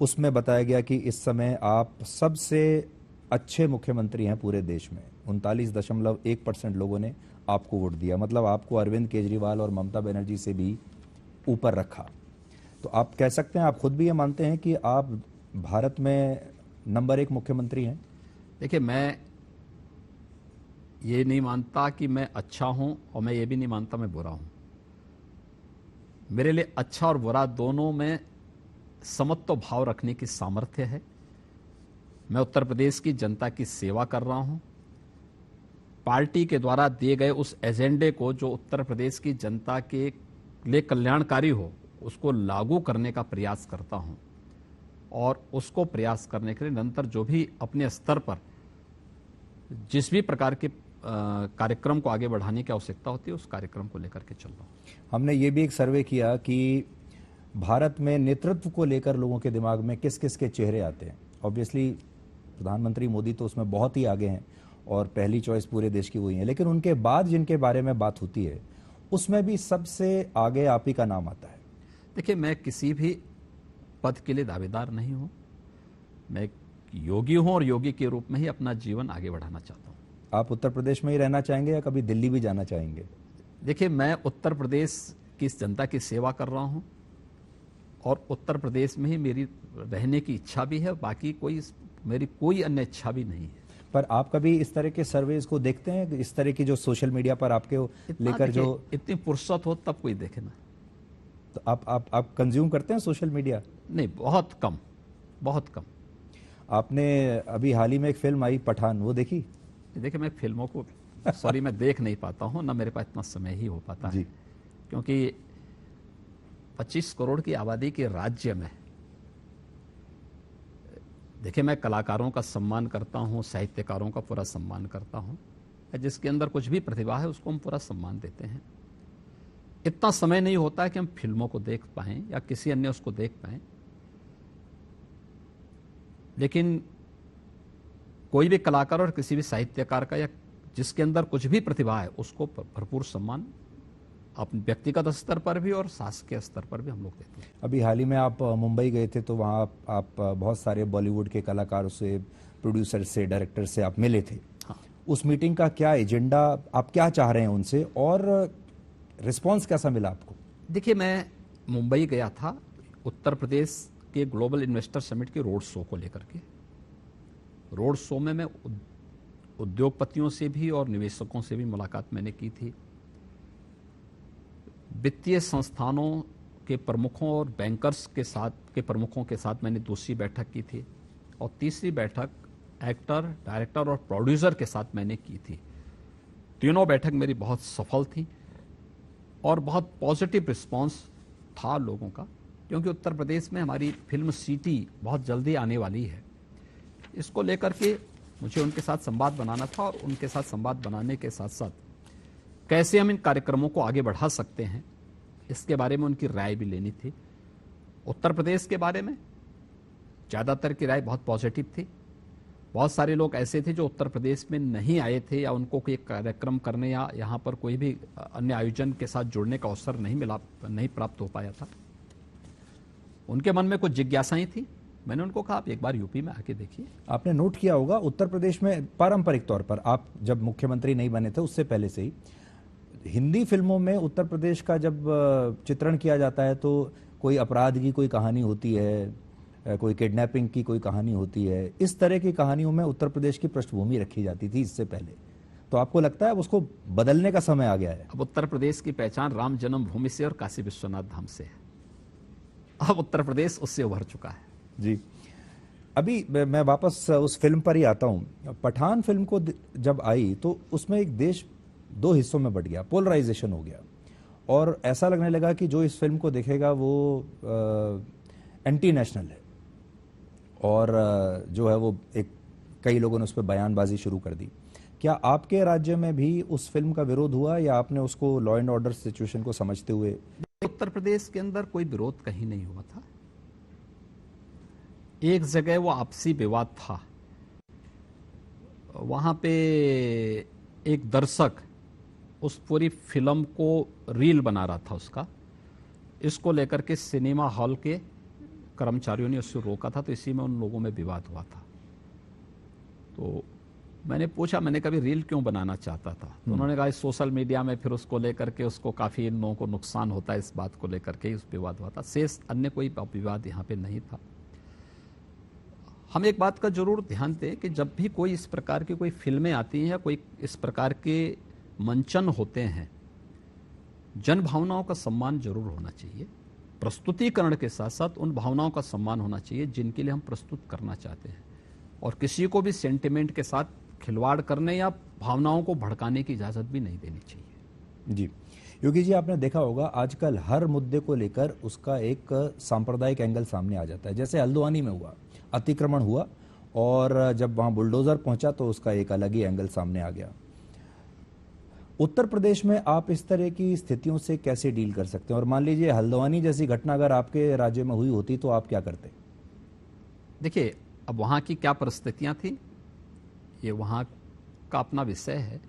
उसमें बताया गया कि इस समय आप सबसे अच्छे मुख्यमंत्री हैं पूरे देश में। 39.1% लोगों ने आपको वोट दिया, मतलब आपको अरविंद केजरीवाल और ममता बनर्जी से भी ऊपर रखा। तो आप कह सकते हैं, आप खुद भी ये मानते हैं कि आप भारत में नंबर 1 मुख्यमंत्री हैं? देखिए, मैं ये नहीं मानता कि मैं अच्छा हूं और मैं ये भी नहीं मानता मैं बुरा हूं। मेरे लिए अच्छा और बुरा दोनों में समत्व भाव रखने की सामर्थ्य है। मैं उत्तर प्रदेश की जनता की सेवा कर रहा हूं। पार्टी के द्वारा दिए गए उस एजेंडे को जो उत्तर प्रदेश की जनता के लिए कल्याणकारी हो, उसको लागू करने का प्रयास करता हूं और उसको प्रयास करने के लिए निरंतर जो भी अपने स्तर पर जिस भी प्रकार के कार्यक्रम को आगे बढ़ाने की आवश्यकता होती है, उस कार्यक्रम को लेकर के चल रहा हूं। हमने ये भी एक सर्वे किया कि भारत में नेतृत्व को लेकर लोगों के दिमाग में किस किस के चेहरे आते हैं। ऑब्वियसली प्रधानमंत्री मोदी तो उसमें बहुत ही आगे हैं और पहली चॉइस पूरे देश की वही है, लेकिन उनके बाद जिनके बारे में बात होती है उसमें भी सबसे आगे आप ही का नाम आता है। देखिए, मैं किसी भी पद के लिए दावेदार नहीं हूं। मैं एक योगी हूं और योगी के रूप में ही अपना जीवन आगे बढ़ाना चाहता हूं। आप उत्तर प्रदेश में ही रहना चाहेंगे या कभी दिल्ली भी जाना चाहेंगे? देखिए, मैं उत्तर प्रदेश की जनता की सेवा कर रहा हूं और उत्तर प्रदेश में ही मेरी रहने की इच्छा भी है, बाकी मेरी कोई अन्य इच्छा भी नहीं है। पर आप कभी इस तरह के सर्वेज को देखते हैं, इस तरह की जो सोशल मीडिया पर आपके लेकर जो इतनी फुर्सत हो तब कोई देखे ना। तो आप कंज्यूम करते हैं सोशल मीडिया? नहीं, बहुत कम, बहुत कम। आपने अभी हाल ही में एक फिल्म आई पठान, वो देखी? देखिए, मैं फिल्मों को सॉरी मैं देख नहीं पाता हूँ, ना मेरे पास इतना समय ही हो पाता जी। है, क्योंकि 25 करोड़ की आबादी के राज्य में देखिए, मैं कलाकारों का सम्मान करता हूँ, साहित्यकारों का पूरा सम्मान करता हूँ, जिसके अंदर कुछ भी प्रतिभा है उसको हम पूरा सम्मान देते हैं। इतना समय नहीं होता है कि हम फिल्मों को देख पाएं या किसी अन्य उसको देख पाएं, लेकिन कोई भी कलाकार और किसी भी साहित्यकार का या जिसके अंदर कुछ भी प्रतिभा है उसको भरपूर सम्मान अपने व्यक्तिगत स्तर पर भी और शासकीय स्तर पर भी हम लोग देते हैं। अभी हाल ही में आप मुंबई गए थे, तो वहाँ आप बहुत सारे बॉलीवुड के कलाकारों से, प्रोड्यूसर से, डायरेक्टर से आप मिले थे। हाँ। उस मीटिंग का क्या एजेंडा, आप क्या चाह रहे हैं उनसे, और रिस्पांस कैसा मिला आपको? देखिए, मैं मुंबई गया था उत्तर प्रदेश के ग्लोबल इन्वेस्टर समिट के रोड शो को लेकर के। रोड शो में मैं उद्योगपतियों से भी और निवेशकों से भी मुलाकात मैंने की थी। वित्तीय संस्थानों के प्रमुखों और बैंकर्स के प्रमुखों के साथ मैंने दूसरी बैठक की थी, और तीसरी बैठक एक्टर, डायरेक्टर और प्रोड्यूसर के साथ मैंने की थी। तीनों बैठक मेरी बहुत सफल थी और बहुत पॉजिटिव रिस्पांस था लोगों का, क्योंकि उत्तर प्रदेश में हमारी फिल्म सिटी बहुत जल्दी आने वाली है। इसको लेकर के मुझे उनके साथ संवाद बनाना था, और उनके साथ संवाद बनाने के साथ साथ कैसे हम इन कार्यक्रमों को आगे बढ़ा सकते हैं, इसके बारे में उनकी राय भी लेनी थी। उत्तर प्रदेश के बारे में ज़्यादातर की राय बहुत पॉजिटिव थी। बहुत सारे लोग ऐसे थे जो उत्तर प्रदेश में नहीं आए थे, या उनको कोई कार्यक्रम करने या यहाँ पर कोई भी अन्य आयोजन के साथ जुड़ने का अवसर नहीं प्राप्त हो पाया था। उनके मन में कुछ जिज्ञासाएं थी। मैंने उनको कहा, आप एक बार यूपी में आके देखिए। आपने नोट किया होगा, उत्तर प्रदेश में पारंपरिक तौर पर, आप जब मुख्यमंत्री नहीं बने थे उससे पहले से ही हिंदी फिल्मों में उत्तर प्रदेश का जब चित्रण किया जाता है तो कोई अपराध की कोई कहानी होती है, कोई किडनैपिंग की कोई कहानी होती है, इस तरह की कहानियों में उत्तर प्रदेश की पृष्ठभूमि रखी जाती थी इससे पहले। तो आपको लगता है अब उसको बदलने का समय आ गया है? अब उत्तर प्रदेश की पहचान राम जन्मभूमि से और काशी विश्वनाथ धाम से है। अब उत्तर प्रदेश उससे उभर चुका है। जी। अभी मैं वापस उस फिल्म पर ही आता हूं। पठान फिल्म को जब आई तो उसमें एक देश दो हिस्सों में बट गया, पोलराइजेशन हो गया, और ऐसा लगने लगा कि जो इस फिल्म को देखेगा वो एंटी नेशनल है, और जो है वो एक कई लोगों ने उस पर बयानबाजी शुरू कर दी। क्या आपके राज्य में भी उस फिल्म का विरोध हुआ, या आपने उसको लॉ एंड ऑर्डर सिचुएशन को समझते हुए? उत्तर प्रदेश के अंदर कोई विरोध कहीं नहीं हुआ था। एक जगह वो आपसी विवाद था, वहां पे एक दर्शक उस पूरी फिल्म को रील बना रहा था उसका, इसको लेकर के सिनेमा हॉल के कर्मचारियों ने उससे रोका था, तो इसी में उन लोगों में विवाद हुआ था। तो मैंने पूछा, मैंने कभी रील क्यों बनाना चाहता था, तो उन्होंने कहा सोशल मीडिया में फिर उसको लेकर के उसको काफ़ी इन लोगों को नुकसान होता है, इस बात को लेकर के उस विवाद हुआ था। शेष अन्य कोई विवाद यहाँ पे नहीं था। हम एक बात का जरूर ध्यान दें कि जब भी कोई इस प्रकार की कोई फिल्में आती हैं या कोई इस प्रकार के मंचन होते हैं, जन भावनाओं का सम्मान जरूर होना चाहिए। प्रस्तुतिकरण के साथ साथ उन भावनाओं का सम्मान होना चाहिए जिनके लिए हम प्रस्तुत करना चाहते हैं, और किसी को भी सेंटिमेंट के साथ खिलवाड़ करने या भावनाओं को भड़काने की इजाजत भी नहीं देनी चाहिए। जी योगी जी, आपने देखा होगा आजकल हर मुद्दे को लेकर उसका एक सांप्रदायिक एंगल सामने आ जाता है। जैसे हल्द्वानी में हुआ, अतिक्रमण हुआ, और जब वहां बुलडोजर पहुंचा तो उसका एक अलग ही एंगल सामने आ गया। उत्तर प्रदेश में आप इस तरह की स्थितियों से कैसे डील कर सकते हैं? और मान लीजिए हल्द्वानी जैसी घटना अगर आपके राज्य में हुई होती तो आप क्या करते? देखिए, अब वहाँ की क्या परिस्थितियाँ थी ये वहाँ का अपना विषय है।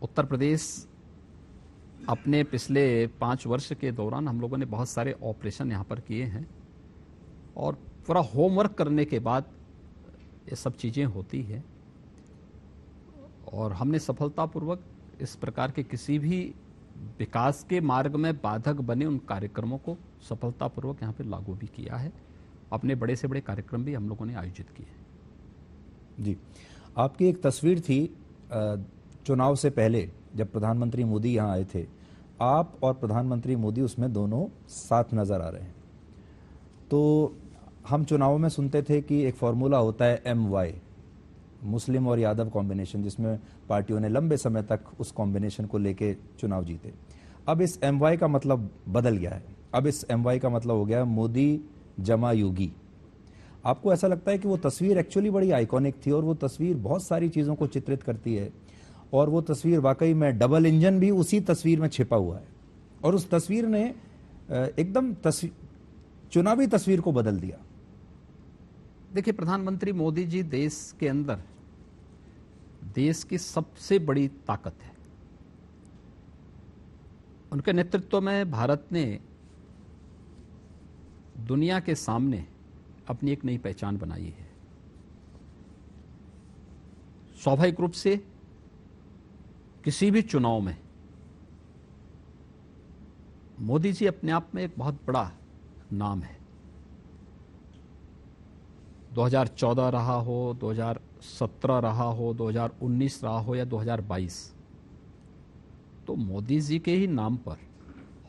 उत्तर प्रदेश अपने पिछले 5 वर्ष के दौरान हम लोगों ने बहुत सारे ऑपरेशन यहाँ पर किए हैं, और पूरा होमवर्क करने के बाद ये सब चीज़ें होती है, और हमने सफलतापूर्वक इस प्रकार के किसी भी विकास के मार्ग में बाधक बने उन कार्यक्रमों को सफलतापूर्वक यहाँ पे लागू भी किया है। अपने बड़े से बड़े कार्यक्रम भी हम लोगों ने आयोजित किए हैं। जी, आपकी एक तस्वीर थी चुनाव से पहले जब प्रधानमंत्री मोदी यहाँ आए थे, आप और प्रधानमंत्री मोदी उसमें दोनों साथ नजर आ रहे हैं। तो हम चुनावों में सुनते थे कि एक फॉर्मूला होता है MY, मुस्लिम और यादव कॉम्बिनेशन, जिसमें पार्टियों ने लंबे समय तक उस कॉम्बिनेशन को लेके चुनाव जीते। अब इस MY का मतलब बदल गया है। अब इस MY का मतलब हो गया मोदी जमा योगी। आपको ऐसा लगता है कि वो तस्वीर एक्चुअली बड़ी आइकॉनिक थी और वो तस्वीर बहुत सारी चीज़ों को चित्रित करती है, और वो तस्वीर वाकई में डबल इंजन भी उसी तस्वीर में छिपा हुआ है, और उस तस्वीर ने एकदम चुनावी तस्वीर को बदल दिया। देखिए, प्रधानमंत्री मोदी जी देश के अंदर देश की सबसे बड़ी ताकत है। उनके नेतृत्व में भारत ने दुनिया के सामने अपनी एक नई पहचान बनाई है। स्वाभाविक रूप से किसी भी चुनाव में मोदी जी अपने आप में एक बहुत बड़ा नाम है। 2014 रहा हो, 2017 रहा हो, 2019 रहा हो या 2022, तो मोदी जी के ही नाम पर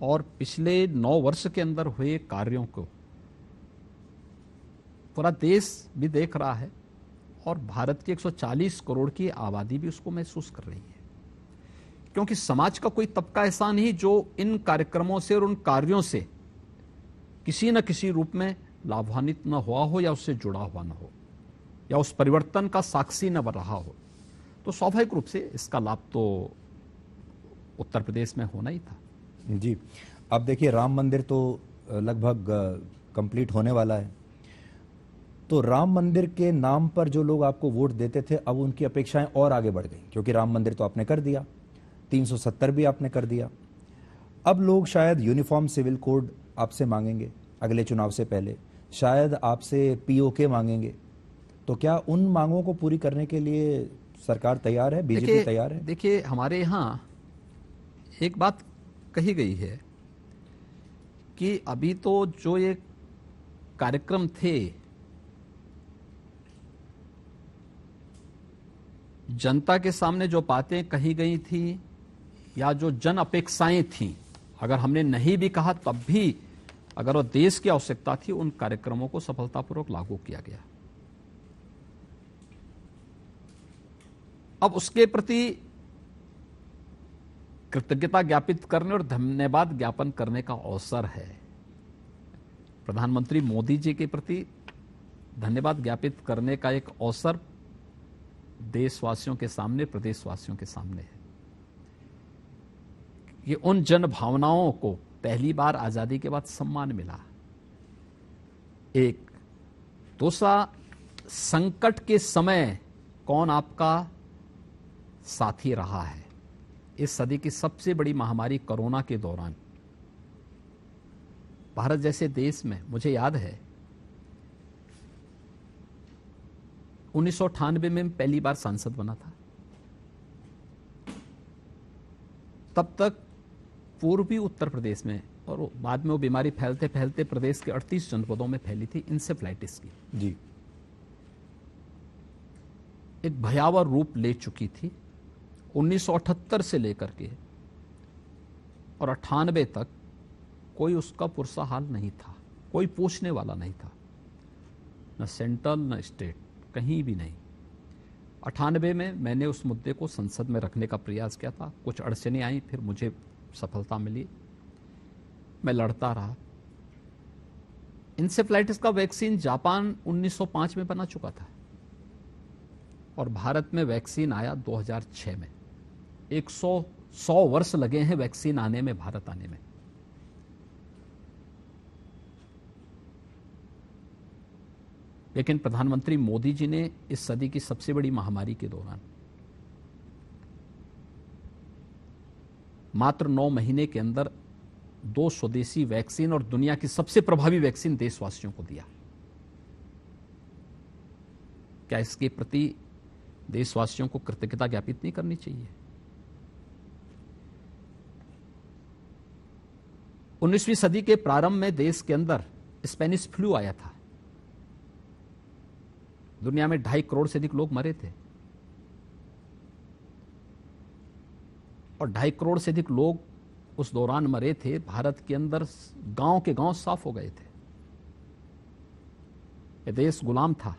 और पिछले 9 वर्ष के अंदर हुए कार्यों को पूरा देश भी देख रहा है और भारत की 140 करोड़ की आबादी भी उसको महसूस कर रही है। क्योंकि समाज का कोई तबका ऐसा नहीं जो इन कार्यक्रमों से और उन कार्यों से किसी न किसी रूप में लाभान्वित न हुआ हो या उससे जुड़ा हुआ न हो या उस परिवर्तन का साक्षी न बन रहा हो। तो स्वाभाविक रूप से इसका लाभ तो उत्तर प्रदेश में होना ही था। जी, अब देखिए, राम मंदिर तो लगभग कंप्लीट होने वाला है, तो राम मंदिर के नाम पर जो लोग आपको वोट देते थे, अब उनकी अपेक्षाएं और आगे बढ़ गई, क्योंकि राम मंदिर तो आपने कर दिया, 370 भी आपने कर दिया। अब लोग शायद यूनिफॉर्म सिविल कोड आपसे मांगेंगे अगले चुनाव से पहले, शायद आपसे POK मांगेंगे। तो क्या उन मांगों को पूरी करने के लिए सरकार तैयार है, बीजेपी तैयार है? देखिए, हमारे यहाँ एक बात कही गई है कि अभी तो जो ये कार्यक्रम थे, जनता के सामने जो बातें कही गई थी या जो जन अपेक्षाएं थीं, अगर हमने नहीं भी कहा तब भी अगर वो देश की आवश्यकता थी, उन कार्यक्रमों को सफलतापूर्वक लागू किया गया। अब उसके प्रति कृतज्ञता ज्ञापित करने और धन्यवाद ज्ञापन करने का अवसर है। प्रधानमंत्री मोदी जी के प्रति धन्यवाद ज्ञापित करने का एक अवसर देशवासियों के सामने, प्रदेशवासियों के सामने है। ये उन जन भावनाओं को पहली बार आजादी के बाद सम्मान मिला। एक दूसरा, संकट के समय कौन आपका साथी रहा है। इस सदी की सबसे बड़ी महामारी कोरोना के दौरान भारत जैसे देश में, मुझे याद है 1998 में पहली बार सांसद बना था। तब तक पूर्वी उत्तर प्रदेश में, और बाद में वो बीमारी फैलते फैलते प्रदेश के 38 जनपदों में फैली थी, इंसेफ्लाइटिस की। जी, एक भयावह रूप ले चुकी थी 1978 से लेकर के, और 98 तक कोई उसका पुरसा हाल नहीं था, कोई पूछने वाला नहीं था, न सेंट्रल न स्टेट, कहीं भी नहीं। 98 में मैंने उस मुद्दे को संसद में रखने का प्रयास किया था, कुछ अड़चनें आई, फिर मुझे सफलता मिली, मैं लड़ता रहा। इंसेफ्लाइटिस का वैक्सीन जापान 1905 में बना चुका था और भारत में वैक्सीन आया 2006 में। 100 वर्ष लगे हैं वैक्सीन आने में, भारत आने में। लेकिन प्रधानमंत्री मोदी जी ने इस सदी की सबसे बड़ी महामारी के दौरान मात्र 9 महीने के अंदर 2 स्वदेशी वैक्सीन और दुनिया की सबसे प्रभावी वैक्सीन देशवासियों को दिया। क्या इसके प्रति देशवासियों को कृतज्ञता ज्ञापित नहीं करनी चाहिए? 19वीं सदी के प्रारंभ में देश के अंदर स्पेनिश फ्लू आया था। दुनिया में 2.5 करोड़ से अधिक लोग मरे थे और 2.5 करोड़ से अधिक लोग उस दौरान मरे थे। भारत के अंदर गांव के गांव साफ हो गए थे। ये देश गुलाम था,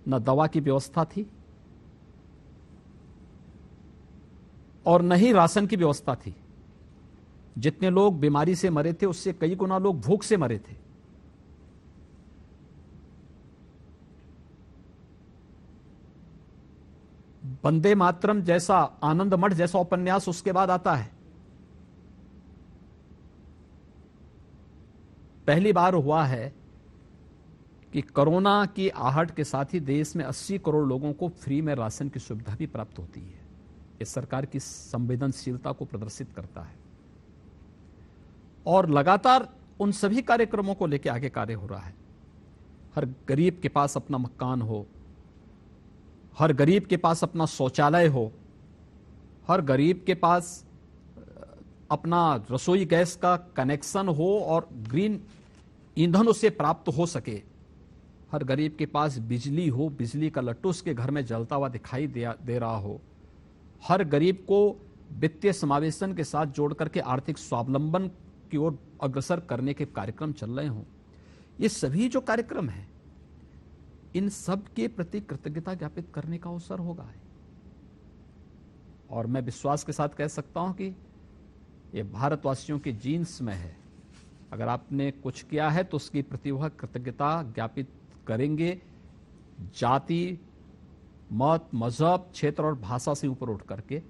न दवा की व्यवस्था थी और न ही राशन की व्यवस्था थी। जितने लोग बीमारी से मरे थे उससे कई गुना लोग भूख से मरे थे। वंदे मातरम जैसा, आनंद मठ जैसा उपन्यास उसके बाद आता है। पहली बार हुआ है कि कोरोना की आहट के साथ ही देश में 80 करोड़ लोगों को फ्री में राशन की सुविधा भी प्राप्त होती है। इस सरकार की संवेदनशीलता को प्रदर्शित करता है और लगातार उन सभी कार्यक्रमों को लेकर आगे कार्य हो रहा है। हर गरीब के पास अपना मकान हो, हर गरीब के पास अपना शौचालय हो, हर गरीब के पास अपना रसोई गैस का कनेक्शन हो और ग्रीन ईंधन उससे प्राप्त हो सके, हर गरीब के पास बिजली हो, बिजली का लट्टू उसके घर में जलता हुआ दिखाई दे रहा हो, हर गरीब को वित्तीय समावेशन के साथ जोड़ करके आर्थिक स्वावलंबन की ओर अग्रसर करने के कार्यक्रम चल रहे हों। ये सभी जो कार्यक्रम हैं, इन सब के प्रति कृतज्ञता ज्ञापित करने का अवसर होगा। और मैं विश्वास के साथ कह सकता हूं कि ये भारतवासियों के जीन्स में है। अगर आपने कुछ किया है तो उसकी प्रति वह कृतज्ञता ज्ञापित करेंगे, जाति, मत, मजहब, क्षेत्र और भाषा से ऊपर उठ करके।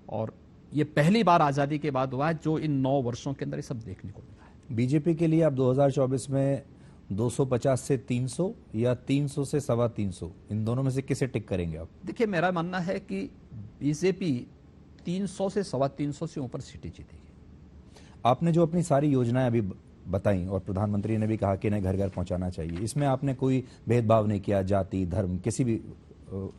और ये पहली बार आजादी के बाद हुआ है जो इन 9 वर्षों के अंदर ये सब देखने को मिला है। बीजेपी के लिए आप 2024 में 250 से 300 या 300 से 325, इन दोनों में से किसे टिक करेंगे आप? देखिए, मेरा मानना है कि बीजेपी 300 से 325 से ऊपर सीटें जीतेगी। आपने जो अपनी सारी योजनाएं अभी बताई और प्रधानमंत्री ने भी कहा कि इन्हें घर घर पहुंचाना चाहिए, इसमें आपने कोई भेदभाव नहीं किया जाति, धर्म, किसी भी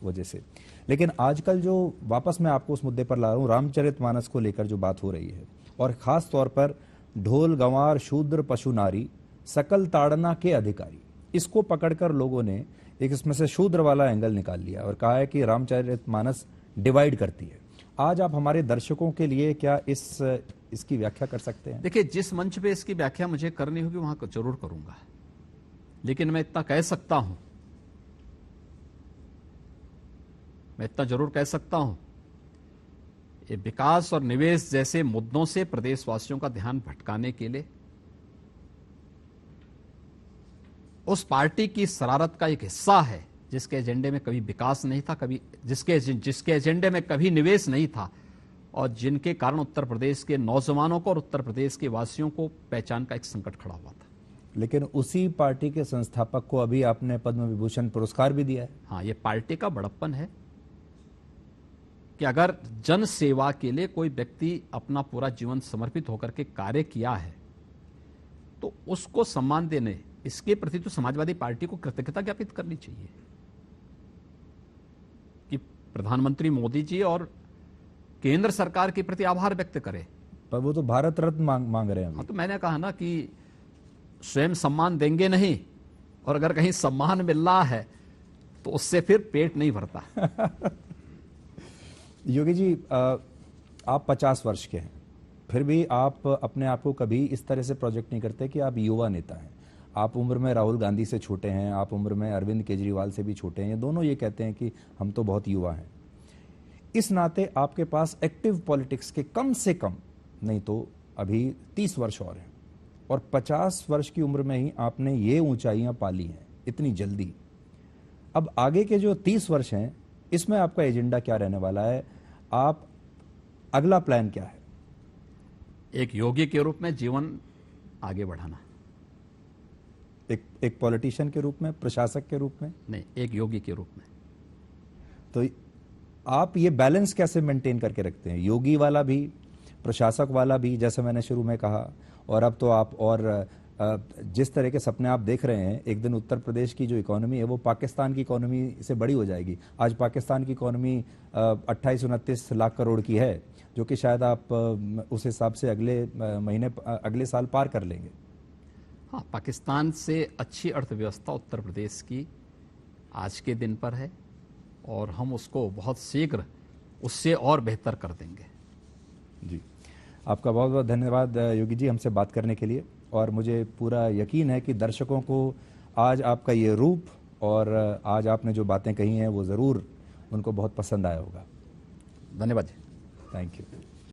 वजह से। लेकिन आजकल जो वापस मैं आपको उस मुद्दे पर ला रहा हूं, रामचरितमानस को लेकर जो बात हो रही है, और खास तौर पर ढोल गंवार शूद्र पशु नारी सकल ताड़ना के अधिकारी, इसको पकड़कर लोगों ने एक इसमें से शूद्र वाला एंगल निकाल लिया और कहा है कि रामचरितमानस डिवाइड करती है। आज आप हमारे दर्शकों के लिए क्या इसकी व्याख्या कर सकते हैं? देखिए, जिस मंच पे इसकी व्याख्या मुझे करनी होगी वहां जरूर करूंगा, लेकिन मैं इतना कह सकता हूं, ये विकास और निवेश जैसे मुद्दों से प्रदेशवासियों का ध्यान भटकाने के लिए उस पार्टी की शरारत का एक हिस्सा है जिसके एजेंडे में कभी विकास नहीं था, कभी जिसके एजेंडे में कभी निवेश नहीं था, और जिनके कारण उत्तर प्रदेश के नौजवानों को और उत्तर प्रदेश के वासियों को पहचान का एक संकट खड़ा हुआ था। लेकिन उसी पार्टी के संस्थापक को अभी आपने पद्म विभूषण पुरस्कार भी दिया है। हाँ, ये पार्टी का बड़प्पन है कि अगर जन सेवा के लिए कोई व्यक्ति अपना पूरा जीवन समर्पित होकर के कार्य किया है तो उसको सम्मान देने, इसके प्रति तो समाजवादी पार्टी को कृतज्ञता ज्ञापित करनी चाहिए कि प्रधानमंत्री मोदी जी और केंद्र सरकार के प्रति आभार व्यक्त करे। पर वो तो भारत रत्न मांग रहे हैं। हाँ, तो मैंने कहा ना कि स्वयं सम्मान देंगे नहीं, और अगर कहीं सम्मान मिल रहा है तो उससे फिर पेट नहीं भरता। योगी जी, आप 50 वर्ष के हैं, फिर भी आप अपने आप को कभी इस तरह से प्रोजेक्ट नहीं करते कि आप युवा नेता हैं। आप उम्र में राहुल गांधी से छोटे हैं, आप उम्र में अरविंद केजरीवाल से भी छोटे हैं। ये दोनों ये कहते हैं कि हम तो बहुत युवा हैं। इस नाते आपके पास एक्टिव पॉलिटिक्स के कम से कम नहीं तो अभी 30 वर्ष और हैं, और 50 वर्ष की उम्र में ही आपने ये ऊंचाइयां पाली हैं इतनी जल्दी। अब आगे के जो 30 वर्ष हैं, इसमें आपका एजेंडा क्या रहने वाला है? आप अगला प्लान क्या है? एक योगी के रूप में जीवन आगे बढ़ाना। एक पॉलिटिशियन के रूप में, प्रशासक के रूप में नहीं, एक योगी के रूप में। तो आप ये बैलेंस कैसे मेंटेन करके रखते हैं? योगी वाला भी, प्रशासक वाला भी, जैसे मैंने शुरू में कहा, और अब तो आप और जिस तरह के सपने आप देख रहे हैं, एक दिन उत्तर प्रदेश की जो इकोनॉमी है वो पाकिस्तान की इकोनॉमी से बड़ी हो जाएगी। आज पाकिस्तान की इकोनॉमी 28-29 लाख करोड़ की है, जो कि शायद आप उस हिसाब से अगले साल पार कर लेंगे। हाँ, पाकिस्तान से अच्छी अर्थव्यवस्था उत्तर प्रदेश की आज के दिन पर है, और हम उसको बहुत शीघ्र उससे और बेहतर कर देंगे। जी, आपका बहुत बहुत धन्यवाद योगी जी, हमसे बात करने के लिए। और मुझे पूरा यकीन है कि दर्शकों को आज आपका ये रूप और आज आपने जो बातें कही हैं वो ज़रूर उनको बहुत पसंद आया होगा। धन्यवाद जी। Thank you.